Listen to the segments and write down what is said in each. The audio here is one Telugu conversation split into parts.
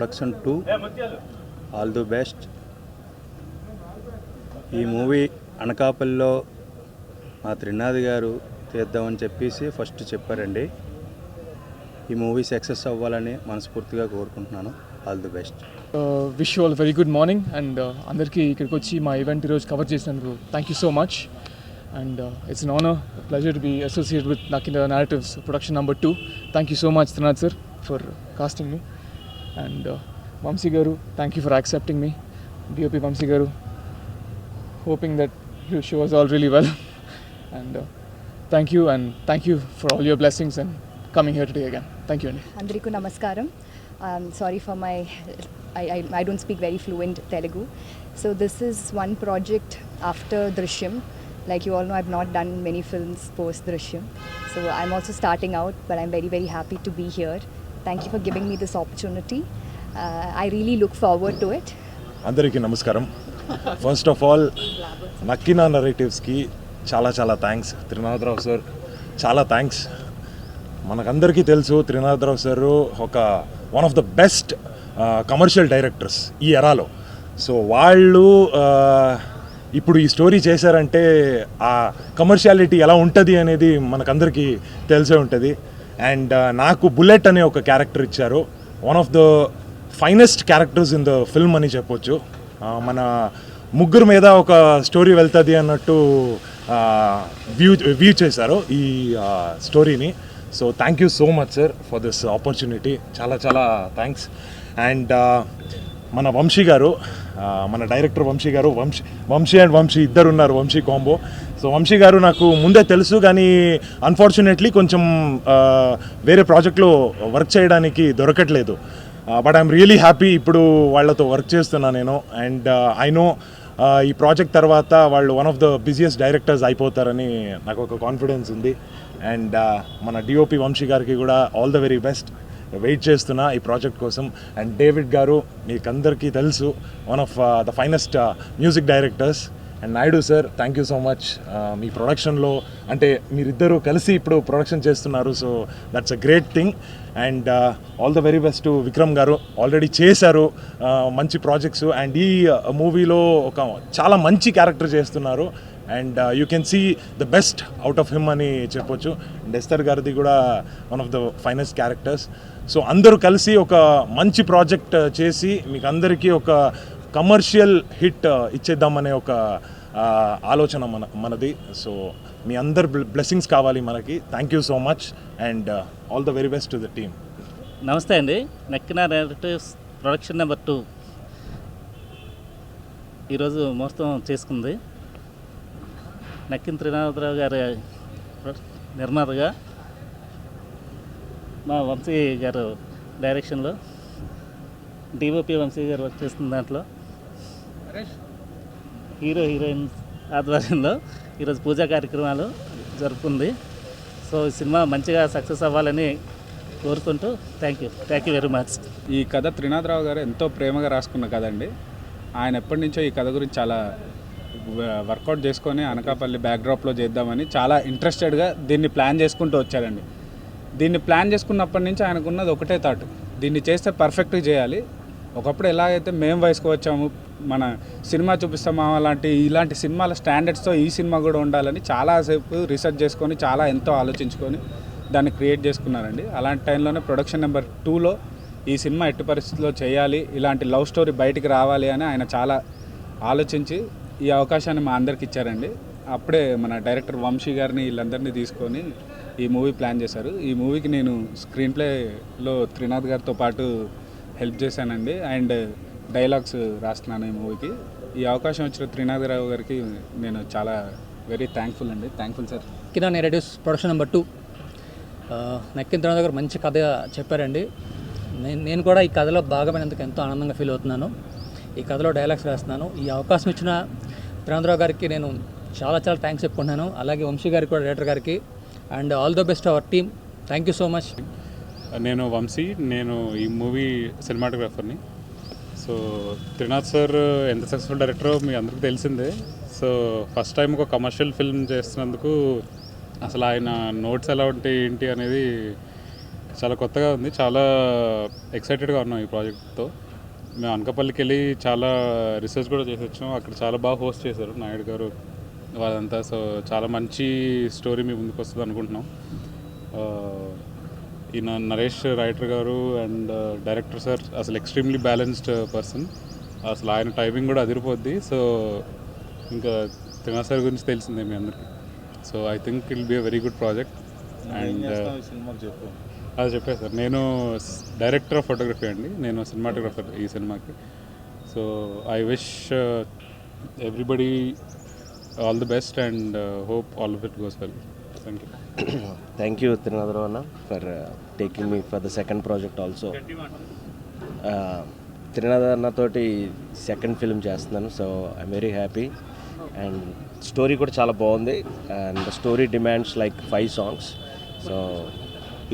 Production 2 all the best. ఈ మూవీ అనకాపల్లిలో మా త్రినాథ్ గారు తీద్దామని చెప్పేసి ఫస్ట్ చెప్పారండి. ఈ మూవీ సక్సెస్ అవ్వాలని మనస్ఫూర్తిగా కోరుకుంటున్నాను. All the best. Wish you all very good morning and అందరికీ ఇక్కడికి వచ్చి మా ఈవెంట్ ఈరోజు కవర్ చేసినందుకు thank you so much. And it's an honor, a pleasure to be associated with Nakinda Narratives production number 2. Thank you so much, Trinath sir, for casting me. And Vamsi Garu, thank you for accepting me. DOP Vamsi Garu, hoping that you show us all really well. And thank you for all your blessings and coming here today again. Thank you. Andriku namaskaram. Sorry for my, I don't speak very fluent Telugu. So this is one project after Drishyam. Like you all know, I've not done many films post Drishyam. So I'm also starting out, but I'm very, very happy to be here. Thank you for giving me this opportunity. I really look forward to it. Andariki namaskaram. First of all, Nakinda Narratives ki చాలా థ్యాంక్స్. త్రినాథ్ రావు సార్ చాలా థ్యాంక్స్. మనకందరికీ తెలుసు త్రినాథ్ రావు సార్ ఒక one of the best commercial directors ఈ ఎరాలో. సో వాళ్ళు ఇప్పుడు ఈ స్టోరీ చేశారంటే ఆ కమర్షియాలిటీ ఎలా ఉంటుంది అనేది మనకందరికీ తెలిసే ఉంటుంది. అండ్ నాకు బుల్లెట్ అనే ఒక క్యారెక్టర్ ఇచ్చారు. One of the finest characters in the film అని చెప్పొచ్చు. మన ముగ్గురు మీద ఒక స్టోరీ వెళ్తుంది అన్నట్టు వ్యూ చేశారు ఈ స్టోరీని. So thank you so much sir for this opportunity. చాలా థ్యాంక్స్. అండ్ మన వంశీ గారు, మన డైరెక్టర్ వంశీ గారు, వంశీ అండ్ వంశీ ఇద్దరు ఉన్నారు, వంశీ కాంబో. సో వంశీ గారు నాకు ముందే తెలుసు, కానీ అన్ఫార్చునేట్లీ కొంచెం వేరే ప్రాజెక్ట్లో వర్క్ చేయడానికి దొరకట్లేదు. బట్ ఐఎమ్ రియలీ హ్యాపీ ఇప్పుడు వాళ్ళతో వర్క్ చేస్తున్నా నేను. అండ్ ఐ నో ఈ ప్రాజెక్ట్ తర్వాత వాళ్ళు one of the busiest directors అయిపోతారని నాకు ఒక కాన్ఫిడెన్స్ ఉంది. అండ్ మన డిఓపి వంశీ గారికి కూడా all the very best. Wait చేస్తున్నా ఈ ప్రాజెక్ట్ కోసం. అండ్ డేవిడ్ గారు మీకు అందరికీ తెలుసు, one of the finest music directors. And Naidu sir, thank you so much. మీ ప్రొడక్షన్లో అంటే మీరిద్దరూ కలిసి ఇప్పుడు ప్రొడక్షన్ చేస్తున్నారు. So that's a great thing. And all the very best to Vikram garu. Already చేశారు మంచి ప్రాజెక్ట్స్. అండ్ ఈ మూవీలో ఒక చాలా మంచి క్యారెక్టర్ చేస్తున్నారు. And you can see the best out of him అని చెప్పొచ్చు. అండ్ ఎస్తర్ గారిది కూడా one of the finest characters. So అందరూ కలిసి ఒక మంచి ప్రాజెక్ట్ చేసి మీకు అందరికీ ఒక కమర్షియల్ హిట్ ఇచ్చేద్దామనే ఒక ఆలోచన మనది. సో మీ అందరు బ్లెస్సింగ్స్ కావాలి మనకి. Thank you so much and all the very best to the team. నమస్తే అండి. నక్కినా నారేటివ్స్ ప్రొడక్షన్ నెంబర్ 2 ఈరోజు ముహూర్తం చేసుకుంది. నక్కిన త్రినాథరావు గారి నిర్మాతగా, మా వంశీ గారు డైరెక్షన్లో, డిఓపి వంశీ గారు వర్క్ చేస్తున్న దాంట్లో, హీరోయిన్ ఆధ్వర్యంలో ఈరోజు పూజా కార్యక్రమాలు జరుపుకుంది. సో ఈ సినిమా మంచిగా సక్సెస్ అవ్వాలని కోరుకుంటూ థ్యాంక్ యూ వెరీ మచ్. ఈ కథ త్రినాథరావు గారు ఎంతో ప్రేమగా రాసుకున్న కథ అండి. ఆయన ఎప్పటి నుంచో ఈ కథ గురించి చాలా వర్కౌట్ చేసుకొని అనకాపల్లి బ్యాక్డ్రాప్లో చేద్దామని చాలా ఇంట్రెస్టెడ్గా దీన్ని ప్లాన్ చేసుకుంటూ వచ్చారండి. దీన్ని ప్లాన్ చేసుకున్నప్పటి నుంచి ఆయనకున్నది ఒకటే థాట్, దీన్ని చేస్తే పర్ఫెక్ట్గా చేయాలి. ఒకప్పుడు ఎలాగైతే మేము వయసుకు వచ్చాము, మన సినిమా చూపిస్తామా ఇలాంటి సినిమాల స్టాండర్డ్స్తో ఈ సినిమా కూడా ఉండాలని చాలాసేపు రీసెర్చ్ చేసుకొని చాలా ఎంతో ఆలోచించుకొని దాన్ని క్రియేట్ చేసుకున్నారండి. అలాంటి టైంలోనే ప్రొడక్షన్ నెంబర్ 2లో ఈ సినిమా ఎట్టి పరిస్థితుల్లో చేయాలి, ఇలాంటి లవ్ స్టోరీ బయటికి రావాలి అని ఆయన చాలా ఆలోచించి ఈ అవకాశాన్ని మా అందరికి ఇచ్చారండి. అప్పుడే మన డైరెక్టర్ వంశీ గారిని వీళ్ళందరినీ తీసుకొని ఈ మూవీ ప్లాన్ చేశారు. ఈ మూవీకి నేను స్క్రీన్ ప్లేలో త్రినాథ్ గారితో పాటు హెల్ప్ చేశానండి. అండ్ డైలాగ్స్ రాస్తున్నాను ఈ మూవీకి. ఈ అవకాశం వచ్చిన త్రినాథ్ రావు గారికి నేను చాలా వెరీ థ్యాంక్ఫుల్ అండి. Thankful sir. Nakkina narratives production number 2 Nakkina Trinath garu మంచి కథ చెప్పారండి. నేను కూడా ఈ కథలో భాగమైనందుకు ఎంతో ఆనందంగా ఫీల్ అవుతున్నాను. ఈ కథలో డైలాగ్స్ రాస్తున్నాను. ఈ అవకాశం ఇచ్చిన త్రినాథరావు గారికి నేను చాలా థ్యాంక్స్ చెప్పుకుంటున్నాను. అలాగే వంశీ గారికి కూడా, డైరెక్టర్ గారికి. And all the best our team. Thank you so much. నేను వంశీ, నేను ఈ మూవీ సినిమాటోగ్రాఫర్ని. సో త్రినాథ్ సార్ ఎంత సక్సెస్ఫుల్ డైరెక్టరో మీ అందరికీ తెలిసిందే. సో ఫస్ట్ టైం ఒక కమర్షియల్ ఫిల్మ్ చేస్తున్నందుకు అసలు ఆయన నోట్స్ ఎలా ఉంటాయి ఏంటి అనేది చాలా కొత్తగా ఉంది, చాలా ఎక్సైటెడ్గా ఉన్నాం ఈ ప్రాజెక్ట్తో. మేము అనకాపల్లికి వెళ్ళి చాలా రీసెర్చ్ కూడా చేసి వచ్చాం. అక్కడ చాలా బాగా హోస్ట్ చేశారు నాయుడు గారు వాళ్ళంతా. సో చాలా మంచి స్టోరీ మీ ముందుకు వస్తుంది అనుకుంటున్నాం. ఈయన నరేష్ రైటర్ గారు అండ్ డైరెక్టర్ సార్ అసలు ఎక్స్ట్రీమ్లీ బ్యాలెన్స్డ్ పర్సన్. అసలు ఆయన టైమింగ్ కూడా అదిరిపోద్ది. సో ఇంకా త్రినాథ్ సార్ గురించి తెలిసిందే మీ అందరికీ. So I think it will be a very good project. And అది చెప్పాను సార్, నేను డైరెక్టర్ ఆఫ్ ఫోటోగ్రఫీ అండి, నేను సినిమాటోగ్రఫర్ ఈ సినిమాకి. So I wish everybody all the best and hope all of it goes well. Thank you. Thank you, Trinadharu, for taking me for the second project also. Trinadharu తోటి సెకండ్ ఫిల్మ్ చేస్తున్నాను. So I'm very happy. And story కూడా చాలా బాగుంది. And the story demands like 5 songs. So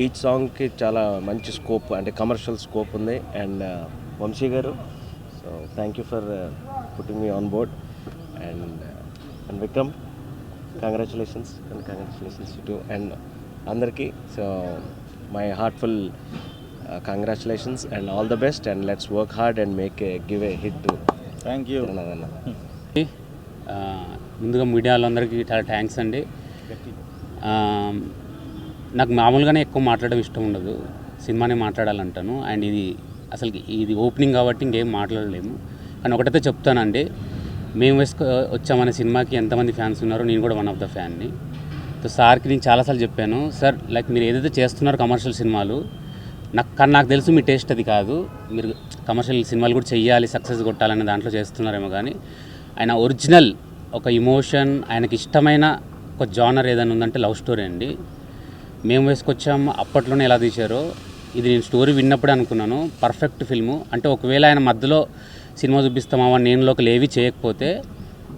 each సాంగ్కి చాలా మంచి స్కోప్, అంటే కమర్షియల్ స్కోప్ ఉంది. And Vamsi garu, so thank you for putting me on board. And Vikram, congratulations to and అందరికీ. So my heartful congratulations and all the best. And let's work hard and give a hit to. Thank you. ముందుగా మీడియా వాళ్ళందరికీ చాలా థ్యాంక్స్ అండి. నాకు మామూలుగానే ఎక్కువ మాట్లాడడం ఇష్టం ఉండదు, సినిమానే మాట్లాడాలంటాను. అండ్ ఇది ఓపెనింగ్ కాబట్టి ఇంకేం మాట్లాడలేము. కానీ ఒకటైతే చెప్తానండి, మేము వచ్చామనే సినిమాకి ఎంతమంది ఫ్యాన్స్ ఉన్నారో నేను కూడా వన్ ఆఫ్ ద ఫ్యాన్ని. సో సార్కి నేను చాలాసార్లు చెప్పాను, సార్ లైక్ మీరు ఏదైతే చేస్తున్నారో కమర్షియల్ సినిమాలు, నాకు తెలుసు మీ టేస్ట్ అది కాదు, మీరు కమర్షియల్ సినిమాలు కూడా చెయ్యాలి, సక్సెస్ కొట్టాలనే దాంట్లో చేస్తున్నారేమో. కానీ ఆయన ఒరిజినల్ ఒక ఇమోషన్, ఆయనకి ఇష్టమైన ఒక జానర్ ఏదైనా ఉందంటే లవ్ స్టోరీ అండి. మేము వేసుకొచ్చాము అప్పట్లోనే ఎలా తీశారో, ఇది నేను స్టోరీ విన్నప్పుడే అనుకున్నాను పర్ఫెక్ట్ ఫిల్ము. అంటే ఒకవేళ ఆయన మధ్యలో సినిమా చూపిస్తామా నేనులోకి ఏవి చేయకపోతే,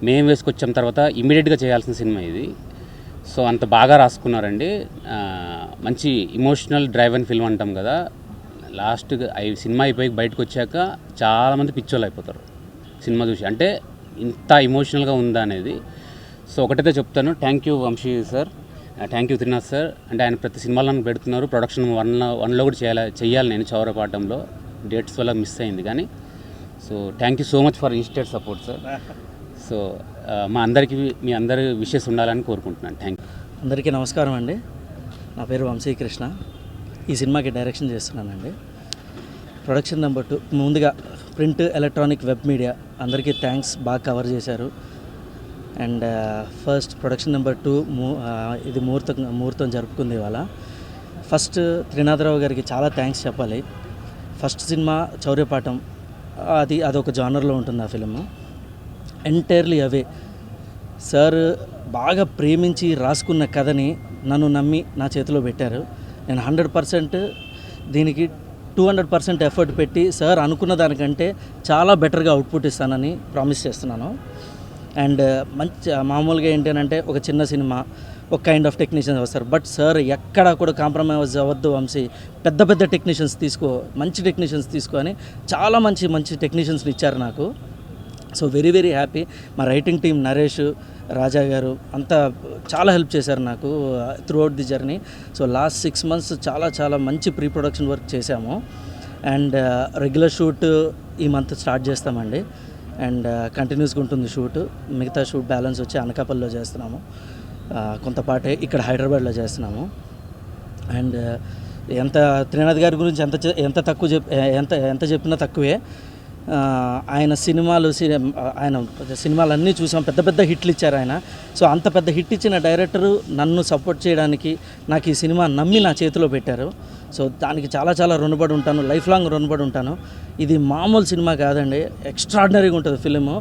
మేము వేసుకొచ్చాం తర్వాత ఇమీడియట్గా చేయాల్సిన సినిమా ఇది. సో అంత బాగా రాసుకున్నారండి. మంచి ఇమోషనల్ డ్రైవ్ అండ్ ఫిల్మ్ అంటాం కదా, లాస్ట్గా సినిమా అయిపోయి బయటకు వచ్చాక చాలామంది పిచ్చోళ్ళు అయిపోతారు సినిమా చూసి, అంటే ఇంత ఇమోషనల్గా ఉందా అనేది. సో ఒకటైతే చెప్తాను, thank you Vamsi sir, thank you Trinath sir. అంటే ఆయన ప్రతి సినిమాలో నన్ను పెడుతున్నారు. ప్రొడక్షన్ వన్లో కూడా చేయాలి నేను చౌరపాఠంలో, డేట్స్ వల్ల మిస్ అయింది. కానీ so thank you so much for instant support sir. So మీ అందరి విషెస్ ఉండాలని కోరుకుంటున్నాను. Thank you. అందరికీ నమస్కారం అండి. నా పేరు వంశీకృష్ణ. ఈ సినిమాకి డైరెక్షన్ చేస్తున్నానండి. ప్రొడక్షన్ నెంబర్ 2, ముందుగా ప్రింట్, ఎలక్ట్రానిక్, వెబ్ మీడియా అందరికీ థ్యాంక్స్, బాగా కవర్ చేశారు. అండ్ ఫస్ట్ ప్రొడక్షన్ నెంబర్ 2 ఇది ముహూర్తం జరుపుకుంది ఇవాళ. ఫస్ట్ త్రినాథరావు గారికి చాలా థ్యాంక్స్ చెప్పాలి. ఫస్ట్ సినిమా చౌర్యపాఠం, అదొక జానర్లో ఉంటుంది ఆ ఫిలిం. ఎంటైర్లీ అవే సార్ బాగా ప్రేమించి రాసుకున్న కథని నన్ను నమ్మి నా చేతిలో పెట్టారు. నేను 100% దీనికి 200% ఎఫర్ట్ పెట్టి సార్ అనుకున్న దానికంటే చాలా బెటర్గా అవుట్పుట్ ఇస్తానని ప్రామిస్ చేస్తున్నాను. అండ్ మామూలుగా ఏంటంటే ఒక చిన్న సినిమా, ఒక కైండ్ ఆఫ్ టెక్నీషియన్స్ వస్తారు, బట్ సార్ ఎక్కడా కూడా కాంప్రమైజ్ అవ్వద్దు వంశీ, పెద్ద టెక్నీషియన్స్ తీసుకో, మంచి టెక్నీషియన్స్ తీసుకో అని చాలా మంచి టెక్నీషియన్స్ని ఇచ్చారు నాకు. So very happy. మా రైటింగ్ టీం నరేష్, రాజా గారు అంతా చాలా హెల్ప్ చేశారు నాకు through out the journey. So last 6 months చాలా మంచి ప్రీ ప్రొడక్షన్ వర్క్ చేశాము. అండ్ రెగ్యులర్ షూట్ ఈ మంత్ స్టార్ట్ చేస్తామండి. అండ్ కంటిన్యూస్గా ఉంటుంది షూట్. మిగతా షూట్ బ్యాలెన్స్ వచ్చి అనకాపల్లిలో చేస్తున్నాము, కొంతపాటే ఇక్కడ హైదరాబాద్లో చేస్తున్నాము. అండ్ త్రినాథ్ గారి గురించి ఎంత చెప్పినా తక్కువే. ఆయన సినిమాలన్నీ చూసాం, పెద్ద హిట్లు ఇచ్చారు ఆయన. సో అంత పెద్ద హిట్ ఇచ్చిన డైరెక్టరు నన్ను సపోర్ట్ చేయడానికి నాకు ఈ సినిమా నమ్మి నా చేతిలో పెట్టారు. సో దానికి చాలా రుణపడి ఉంటాను, లైఫ్ లాంగ్ రుణపడి ఉంటాను. ఇది మామూలు సినిమా కాదండి, ఎక్స్ట్రాడినరీగా ఉంటుంది ఫిలిము.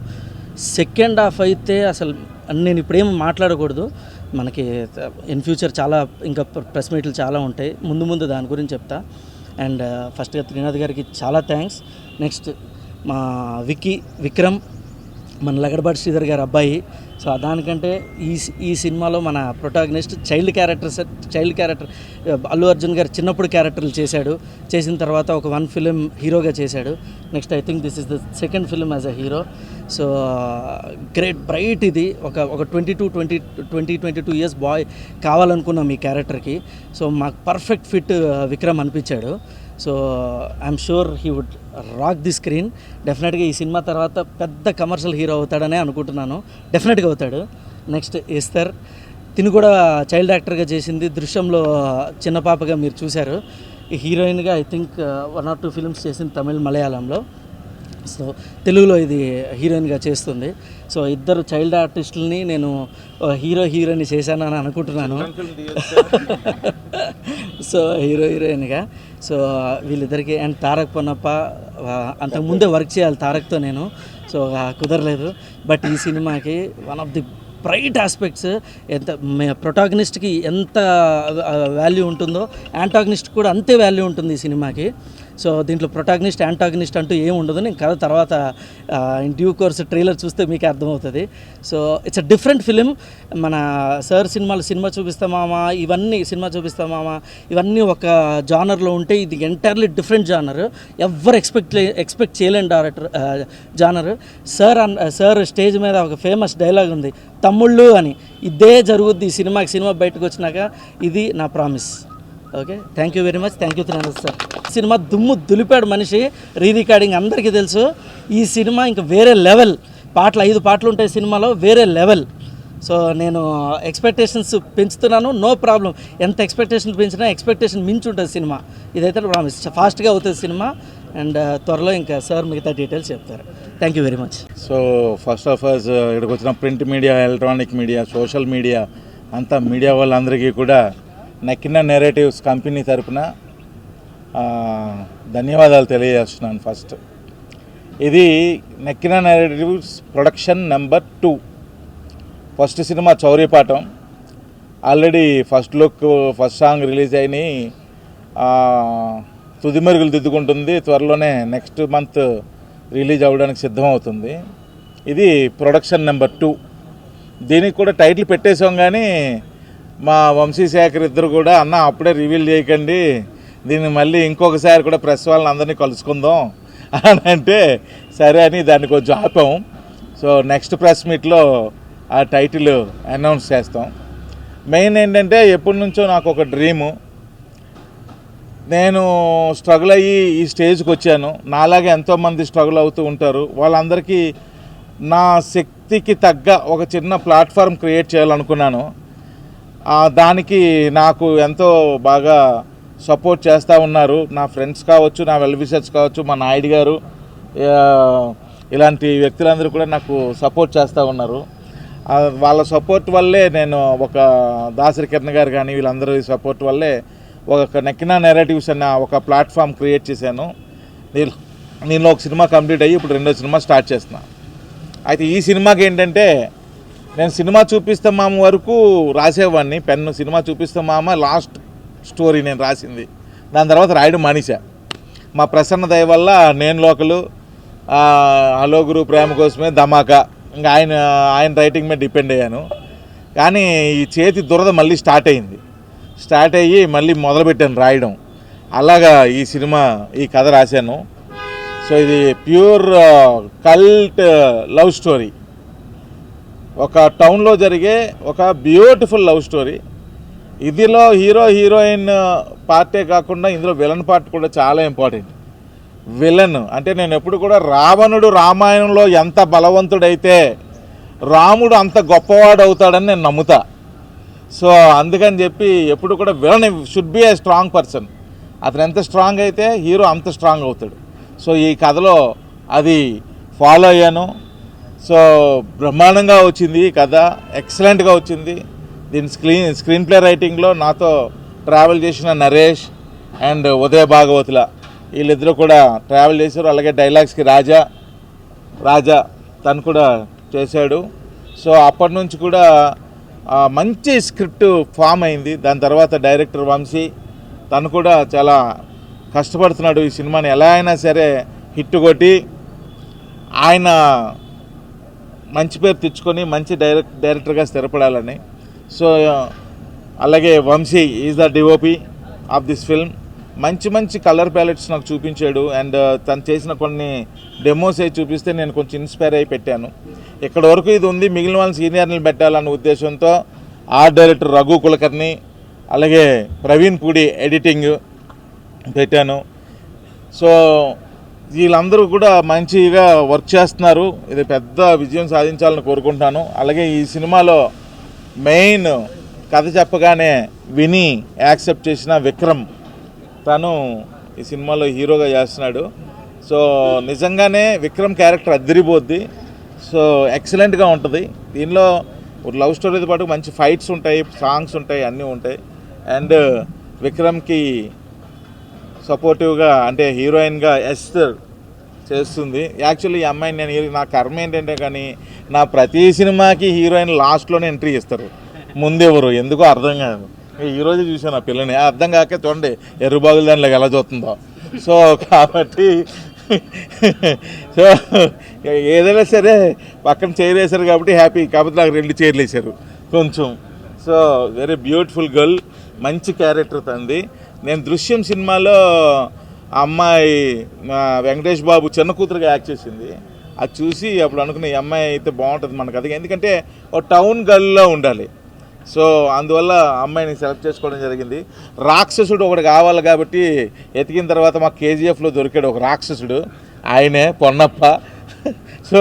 సెకండ్ హాఫ్ అయితే అసలు నేను ఇప్పుడేం మాట్లాడకూడదు, మనకి ఇన్ ఫ్యూచర్ చాలా ఇంకా ప్రెస్ మీట్లు చాలా ఉంటాయి, ముందు దాని గురించి చెప్తా. అండ్ ఫస్ట్గా త్రినాథ్ గారికి చాలా థ్యాంక్స్. నెక్స్ట్ మా విక్రమ్, మన లగడబాటి శ్రీధర్ గారి అబ్బాయి, సో దానికంటే ఈ సినిమాలో మన protagonist child character Allu Arjun గారు చిన్నప్పుడు క్యారెక్టర్లు చేసిన తర్వాత ఒక 1 ఫిలిం హీరోగా చేశాడు. Next I think this is the second film as a hero. So great bright ఇది ఒక 22 ఇయర్స్ బాయ్ కావాలనుకున్నాం ఈ క్యారెక్టర్కి. సో మాకు పర్ఫెక్ట్ ఫిట్ విక్రమ్ అనిపించాడు. So I'm sure he would rock the screen. డెఫినెట్గా ఈ సినిమా తర్వాత పెద్ద కమర్షియల్ హీరో అవుతాడనే అనుకుంటున్నాను. డెఫినెట్గా అవుతాడు. నెక్స్ట్ ఎస్తర్, తిను కూడా చైల్డ్ యాక్టర్గా చేసింది. దృశ్యంలో చిన్న పాపగా మీరు చూశారు. ఈ హీరోయిన్గా ఐ థింక్ 1 or 2 ఫిల్మ్స్ చేసింది తమిళ్, మలయాళంలో. సో తెలుగులో ఇది హీరోయిన్గా చేస్తుంది. సో ఇద్దరు చైల్డ్ ఆర్టిస్టులని నేను హీరోయిన్ చేశానని అనుకుంటున్నాను. సో హీరోయిన్గా. సో వీళ్ళిద్దరికి అండ్ తారక్ పొన్నప్ప అంతకుముందే వర్క్ చేయాలి తారక్తో నేను. సో కుదరలేదు. బట్ ఈ సినిమాకి one of the bright aspects, ఎంత ప్రొటాగనిస్ట్కి ఎంత వాల్యూ ఉంటుందో యాంటాగనిస్ట్ కూడా అంతే వాల్యూ ఉంటుంది ఈ సినిమాకి. సో దీంట్లో ప్రొటాగనిస్ట్ యాంటాగనిస్ట్ అంటూ ఏమి ఉండదు. నేను కథ తర్వాత ఇన్ డ్యూ కోర్స్ ట్రైలర్ చూస్తే మీకు అర్థమవుతుంది. So it's a different film. మన సార్ సినిమా చూపిస్తామామా ఇవన్నీ ఒక జానర్లో ఉంటే ఇది ఎంటైర్లీ డిఫరెంట్ జానర్. ఎవ్వరు ఎక్స్పెక్ట్ చేయలేని జానర్. సార్ స్టేజ్ మీద ఒక ఫేమస్ డైలాగ్ ఉంది, తమ్ముళ్ళు అని. ఇదే జరుగుద్ది ఈ సినిమా బయటకు వచ్చినాక. ఇది నా promise. Okay, thank you very much. Thank you sir. Cinema దుమ్ము దులిపాడు మనిషి. రికార్డింగ్ అందరికీ తెలుసు. ఈ సినిమా ఇంకా వేరే లెవెల్. 5 పాటలు ఉంటాయి సినిమాలో, వేరే లెవెల్. సో నేను ఎక్స్పెక్టేషన్స్ పెంచుతున్నాను, నో ప్రాబ్లం. ఎంత ఎక్స్పెక్టేషన్ పెంచినా ఎక్స్పెక్టేషన్ మించి ఉంటుంది సినిమా. ఇదైతే ప్రామిస్. ఫాస్ట్గా అవుతుంది సినిమా. అండ్ త్వరలో ఇంకా సార్ మిగతా డీటెయిల్స్ చెప్తారు. Thank you very much. So first of all ఇక్కడికి వచ్చిన print media, electronic media, social media అంతా మీడియా వాళ్ళందరికీ కూడా నక్కిన నెరేటివ్స్ కంపెనీ తరపున ధన్యవాదాలు తెలియజేస్తున్నాను. ఫస్ట్ ఇది Nakkina narratives production number 2. First సినిమా Chaurya Paatham. Already first look, first song release అయినాయి. తుది మెరుగులు దిద్దుకుంటుంది. త్వరలోనే నెక్స్ట్ మంత్ రిలీజ్ అవ్వడానికి సిద్ధమవుతుంది. ఇది ప్రొడక్షన్ నెంబర్ 2. దీనికి కూడా టైటిల్ పెట్టేసాం, కానీ మా వంశీశేఖర్ ఇద్దరు కూడా అన్న అప్పుడే రివీల్ చేయకండి, దీన్ని మళ్ళీ ఇంకొకసారి కూడా ప్రెస్ వాళ్ళని అందరినీ కలుసుకుందాం అని అంటే సరే అని దాన్ని కొంచెం ఆపాం. సో నెక్స్ట్ ప్రెస్ మీట్లో ఆ టైటిల్ అనౌన్స్ చేస్తాం. మెయిన్ ఏంటంటే ఎప్పటి నుంచో నాకు ఒక డ్రీము. నేను స్ట్రగుల్ అయ్యి ఈ స్టేజ్కి వచ్చాను. నాలాగే ఎంతోమంది స్ట్రగుల్ అవుతూ ఉంటారు. వాళ్ళందరికీ నా శక్తికి తగ్గ ఒక చిన్న ప్లాట్ఫామ్ క్రియేట్ చేయాలనుకున్నాను. దానికి నాకు ఎంతో బాగా సపోర్ట్ చేస్తూ ఉన్నారు నా ఫ్రెండ్స్ కావచ్చు, నా వెల్ విషర్స్ కావచ్చు, మా నాయుడు గారు, ఇలాంటి వ్యక్తులందరూ కూడా నాకు సపోర్ట్ చేస్తూ ఉన్నారు. వాళ్ళ సపోర్ట్ వల్లే నేను ఒక దాసరి కిరణ్ గారు కానీ వీళ్ళందరి సపోర్ట్ వల్లే ఒక నక్కిన నెరేటివ్స్ అన్న ఒక ప్లాట్ఫామ్ క్రియేట్ చేశాను. నేను ఒక సినిమా కంప్లీట్ అయ్యి ఇప్పుడు 2వ సినిమా స్టార్ట్ చేస్తున్నాను. అయితే ఈ సినిమాకి ఏంటంటే నేను సినిమా చూపిస్తే మామ వరకు రాసేవాడిని. సినిమా చూపిస్తే మామ లాస్ట్ స్టోరీ నేను రాసింది. దాని తర్వాత రాయడం మానేశా. మా ప్రసన్న దయ వల్ల నేను లోకలు, హలో గురు, ప్రేమ కోసమే, ధమాకా, ఇంకా ఆయన రైటింగ్ మీద డిపెండ్ అయ్యాను. కానీ ఈ చేతి దురద మళ్ళీ స్టార్ట్ అయ్యి మళ్ళీ మొదలుపెట్టాను రాయడం. అలాగా ఈ కథ రాశాను. సో ఇది ప్యూర్ కల్ట్ లవ్ స్టోరీ. ఒక టౌన్లో జరిగే ఒక బ్యూటిఫుల్ లవ్ స్టోరీ. ఇదిలో హీరోయిన్ పార్టే కాకుండా ఇందులో విలన్ పార్ట్ కూడా చాలా ఇంపార్టెంట్. విలన్ అంటే నేను ఎప్పుడు కూడా రావణుడు రామాయణంలో ఎంత బలవంతుడైతే రాముడు అంత గొప్పవాడు అవుతాడని నేను నమ్ముతా. సో అందుకని చెప్పి ఎప్పుడు కూడా villain should be a strong person. అతను ఎంత స్ట్రాంగ్ అయితే హీరో అంత స్ట్రాంగ్ అవుతాడు. సో ఈ కథలో అది ఫాలో అయ్యాను. సో బ్రహ్మాండంగా వచ్చింది కథ, ఎక్సలెంట్గా వచ్చింది. దీని స్క్రీన్ ప్లే రైటింగ్లో నాతో ట్రావెల్ చేసిన నరేష్ అండ్ ఉదయ భాగవతుల వీళ్ళిద్దరూ కూడా ట్రావెల్ చేశారు. అలాగే డైలాగ్స్కి రాజా తను కూడా చేశాడు. సో అప్పటి నుంచి కూడా మంచి స్క్రిప్ట్ ఫామ్ అయింది. దాని తర్వాత డైరెక్టర్ వంశీ తను కూడా చాలా కష్టపడుతున్నాడు. ఈ సినిమాని ఎలా అయినా సరే హిట్ కొట్టి ఆయన మంచి పేరు తెచ్చుకొని మంచి డైరెక్టర్గా స్థిరపడాలని. సో అలాగే Vamsi is the DOP of this film. మంచి కలర్ ప్యాలెట్స్ నాకు చూపించాడు. అండ్ తను చేసిన కొన్ని డెమోస్ అయి చూపిస్తే నేను కొంచెం ఇన్స్పైర్ అయి పెట్టాను. ఇక్కడ వరకు ఇది ఉంది, మిగిలిన వాళ్ళని సీనియర్ని పెట్టాలన్న ఉద్దేశంతో ఆర్ట్ డైరెక్టర్ రఘు కులకర్ణి, అలాగే ప్రవీణ్ పూడి ఎడిటింగ్ పెట్టాను. సో వీళ్ళందరూ కూడా మంచిగా వర్క్ చేస్తున్నారు. ఇది పెద్ద విజయం సాధించాలని కోరుకుంటున్నాను. అలాగే ఈ సినిమాలో మెయిన్ కథ చెప్పగానే విని యాక్సెప్ట్ చేసిన విక్రమ్, తను ఈ సినిమాలో హీరోగా చేస్తున్నాడు. సో నిజంగానే విక్రమ్ క్యారెక్టర్ అద్దరిపోద్ది. సో ఎక్సలెంట్గా ఉంటుంది. దీనిలో లవ్ స్టోరీతో పాటు మంచి ఫైట్స్ ఉంటాయి, సాంగ్స్ ఉంటాయి, అన్నీ ఉంటాయి. అండ్ విక్రమ్కి సపోర్టివ్గా అంటే హీరోయిన్గా ఎస్తర్ చేస్తుంది. యాక్చువల్లీ ఈ అమ్మాయిని నేను నా కర్మ ఏంటంటే కానీ నా ప్రతి సినిమాకి హీరోయిన్ లాస్ట్లోనే ఎంట్రీ ఇస్తారు, ముందెవరు ఎందుకో అర్థం కాదు. ఈరోజు చూసాను ఆ పిల్లని, అర్థం కాక చూడండి ఎర్రబాగులు దానిలోకి ఎలా చూస్తుందో. సో కాబట్టి సో ఏదైనా సరే పక్కన చైర్ వేశారు కాబట్టి హ్యాపీ. కాకపోతే నాకు 2 చైర్లు వేశారు కొంచెం. సో వెరీ బ్యూటిఫుల్ గర్ల్, మంచి క్యారెక్టర్ తంది. నేను దృశ్యం సినిమాలో ఆ అమ్మాయి వెంకటేష్ బాబు చిన్న కూతురుగా యాక్ట్ చేసింది. అది చూసి అప్పుడు అనుకున్న ఈ అమ్మాయి అయితే బాగుంటుంది మనకు. అది ఎందుకంటే ఒక టౌన్ గర్ల్లో ఉండాలి. సో అందువల్ల అమ్మాయిని సెలెక్ట్ చేసుకోవడం జరిగింది. రాక్షసుడు ఒకటి కావాలి కాబట్టి ఎతికిన తర్వాత మా కేజీఎఫ్లో దొరికాడు ఒక రాక్షసుడు, ఆయనే పొన్నప్ప. సో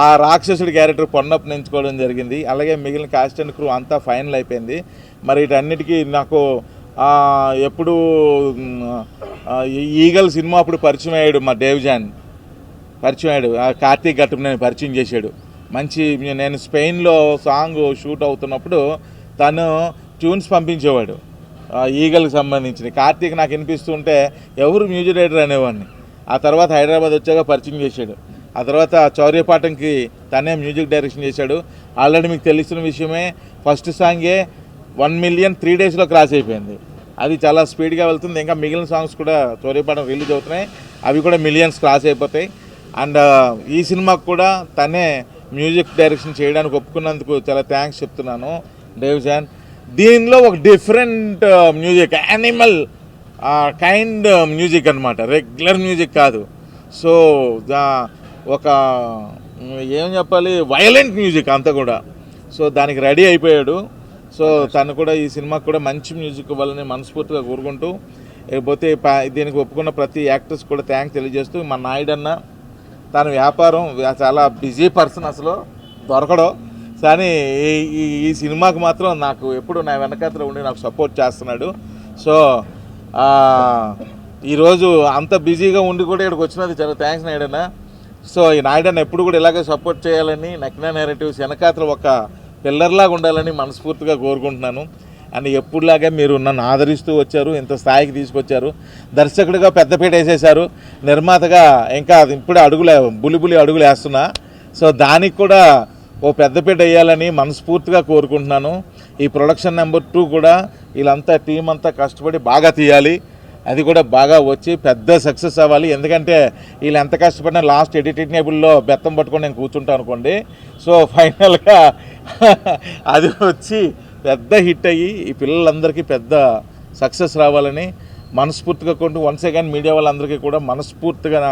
ఆ రాక్షసుడి క్యారెక్టర్ పొన్నప్పని ఎంచుకోవడం జరిగింది. అలాగే మిగిలిన కాస్ట్ అండ్ క్రూ అంతా ఫైనల్ అయిపోయింది. మరి వీటన్నిటికీ నాకు ఎప్పుడు ఈగల్ సినిమా అప్పుడు పరిచయం అయ్యాడు మా డేవ్జాన్, పరిచయం అయ్యాడు. కార్తీక్ ఘట్టం నేను పరిచయం చేశాడు. మంచి నేను స్పెయిన్లో సాంగ్ షూట్ అవుతున్నప్పుడు తను ట్యూన్స్ పంపించేవాడు ఈగల్కి సంబంధించిన. కార్తీక్ నాకు వినిపిస్తుంటే ఎవరు మ్యూజిక్ డైరెక్టర్ అనేవాడిని. ఆ తర్వాత హైదరాబాద్ వచ్చాక పరిచయం చేశాడు. ఆ తర్వాత చౌర్యపాఠంకి తనే మ్యూజిక్ డైరెక్షన్ చేశాడు. ఆల్రెడీ మీకు తెలిసిన విషయమే, ఫస్ట్ సాంగే 1 మిలియన్ 3 డేస్లో క్రాస్ అయిపోయింది. అది చాలా స్పీడ్గా వెళ్తుంది. ఇంకా మిగిలిన సాంగ్స్ కూడా చౌర్యపాఠం రిలీజ్ అవుతున్నాయి, అవి కూడా మిలియన్స్ క్రాస్ అయిపోతాయి. అండ్ ఈ సినిమాకు కూడా తనే మ్యూజిక్ డైరెక్షన్ చేయడానికి ఒప్పుకున్నందుకు చాలా థ్యాంక్స్ చెప్తున్నాను డేవ్జాన్. దీనిలో ఒక different music, animal kind music అనమాట, రెగ్యులర్ మ్యూజిక్ కాదు. సో ఒక ఏం చెప్పాలి, వైలెంట్ మ్యూజిక్ అంతా కూడా. సో దానికి రెడీ అయిపోయాడు. సో తను కూడా ఈ సినిమాకు కూడా మంచి మ్యూజిక్ ఇవ్వాలని మనస్ఫూర్తిగా కోరుకుంటూ, లేకపోతే దీనికి ఒప్పుకున్న ప్రతి యాక్టర్స్ కూడా థ్యాంక్స్ తెలియజేస్తూ, మా నాయుడన్న తన వ్యాపారం చాలా బిజీ పర్సన్, అసలు దొరకడం. కానీ ఈ సినిమాకి మాత్రం నాకు ఎప్పుడు నా వెనకాతలో ఉండి నాకు సపోర్ట్ చేస్తున్నాడు. సో ఈరోజు అంత బిజీగా ఉండి కూడా ఇక్కడికి వచ్చినది చాలా థ్యాంక్స్ నాయుడన్న. సో ఈ నాయుడన్న ఎప్పుడు కూడా ఇలాగే సపోర్ట్ చేయాలని, నక్కిన నేరేటివ్స్ వెనకాతలో ఒక పిల్లర్లాగా ఉండాలని మనస్ఫూర్తిగా కోరుకుంటున్నాను. అండ్ ఎప్పుడులాగే మీరు నన్ను ఆదరిస్తూ వచ్చారు, ఇంత స్థాయికి తీసుకొచ్చారు. దర్శకుడిగా పెద్దపీట వేసేశారు, నిర్మాతగా ఇంకా ఇప్పుడే బులి అడుగులు వేస్తున్నా. సో దానికి కూడా ఓ పెద్దపీట వేయాలని మనస్ఫూర్తిగా కోరుకుంటున్నాను. ఈ ప్రొడక్షన్ నెంబర్ 2 కూడా వీళ్ళంతా టీం అంతా కష్టపడి బాగా తీయాలి, అది కూడా బాగా వచ్చి పెద్ద సక్సెస్ అవ్వాలి. ఎందుకంటే వీళ్ళు ఎంత కష్టపడినా లాస్ట్ ఎడిటింగ్ టేబుల్లో బెత్తం పట్టుకొని నేను కూర్చుంటాను అనుకోండి. సో ఫైనల్గా అది వచ్చి పెద్ద హిట్ అయ్యి ఈ పిల్లలందరికీ పెద్ద సక్సెస్ రావాలని మనస్ఫూర్తిగా కొంటూ వన్స్ అగైన్ మీడియా వాళ్ళందరికీ కూడా మనస్ఫూర్తిగా నా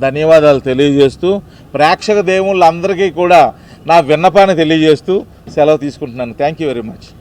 ధన్యవాదాలు తెలియజేస్తూ, ప్రేక్షక దేవుళ్ళందరికీ కూడా నా విన్నపాన్ని తెలియజేస్తూ సెలవు తీసుకుంటున్నాను. Thank you very much.